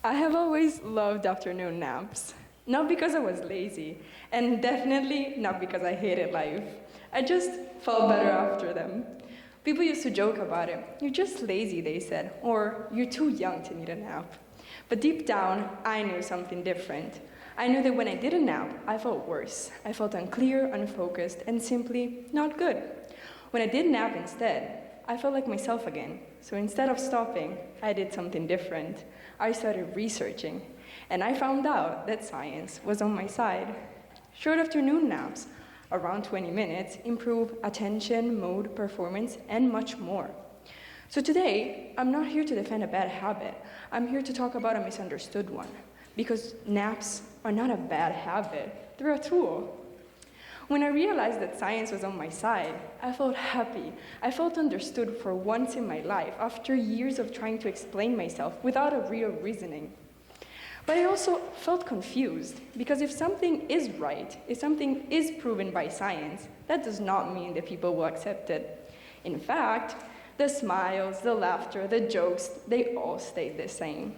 I have always loved afternoon naps. Not because I was lazy, and definitely not because I hated life. I just felt better after them. People used to joke about it. You're just lazy, they said, or you're too young to need a nap. But deep down, I knew something different. I knew that when I did a nap, I felt worse. I felt unclear, unfocused, and simply not good. When I did nap instead, I felt like myself again. So instead of stopping, I did something different. I started researching, and I found out that science was on my side. Short afternoon naps, around 20 minutes, improve attention, mood, performance, and much more. So today, I'm not here to defend a bad habit. I'm here to talk about a misunderstood one. Because naps are not a bad habit, they're a tool. When I realized that science was on my side, I felt happy. I felt understood for once in my life after years of trying to explain myself without a real reasoning. But I also felt confused, because if something is right, if something is proven by science, that does not mean that people will accept it. In fact, the smiles, the laughter, the jokes, they all stayed the same.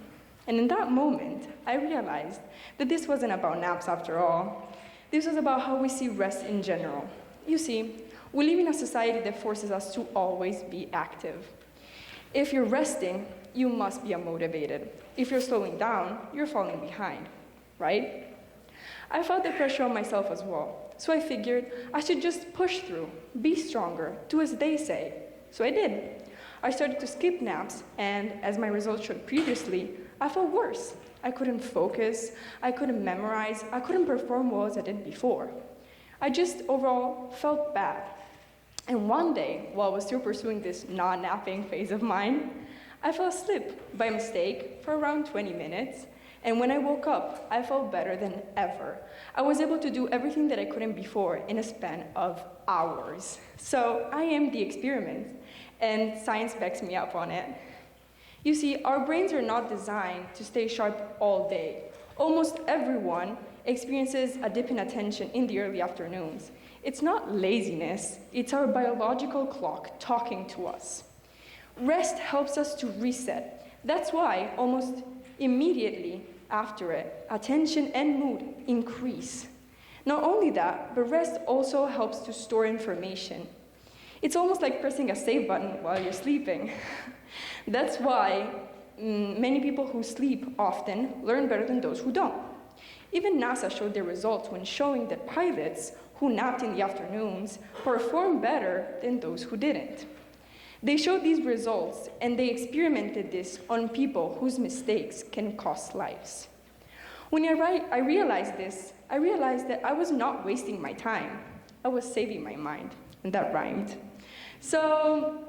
And in that moment, I realized that this wasn't about naps after all. This was about how we see rest in general. You see, we live in a society that forces us to always be active. If you're resting, you must be unmotivated. If you're slowing down, you're falling behind, right? I felt the pressure on myself as well. So I figured I should just push through, be stronger, do as they say. So I did. I started to skip naps, and as my results showed previously, I felt worse. I couldn't focus, I couldn't memorize, I couldn't perform well as I did before. I just overall felt bad. And one day, while I was still pursuing this non-napping phase of mine, I fell asleep by mistake for around 20 minutes. And when I woke up, I felt better than ever. I was able to do everything that I couldn't before in a span of hours. So I am the experiment, and science backs me up on it. You see, our brains are not designed to stay sharp all day. Almost everyone experiences a dip in attention in the early afternoons. It's not laziness, it's our biological clock talking to us. Rest helps us to reset. That's why almost immediately after it, attention and mood increase. Not only that, but rest also helps to store information. It's almost like pressing a save button while you're sleeping. That's why many people who sleep often learn better than those who don't. Even NASA showed their results when showing that pilots who napped in the afternoons performed better than those who didn't. They showed these results, and they experimented this on people whose mistakes can cost lives. When I realized this, I realized that I was not wasting my time. I was saving my mind, and that rhymed. So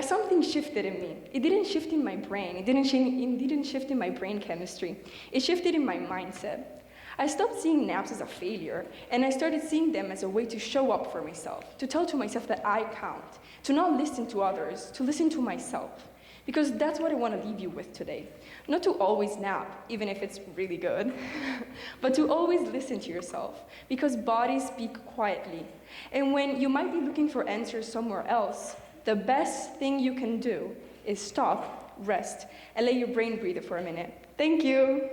something shifted in me. It didn't shift in my brain. It didn't shift in my brain chemistry. It shifted in my mindset. I stopped seeing naps as a failure, and I started seeing them as a way to show up for myself, to tell to myself that I count, to not listen to others, to listen to myself. Because that's what I want to leave you with today. Not to always nap, even if it's really good, but to always listen to yourself, because bodies speak quietly. And when you might be looking for answers somewhere else, the best thing you can do is stop, rest, and let your brain breathe for a minute. Thank you.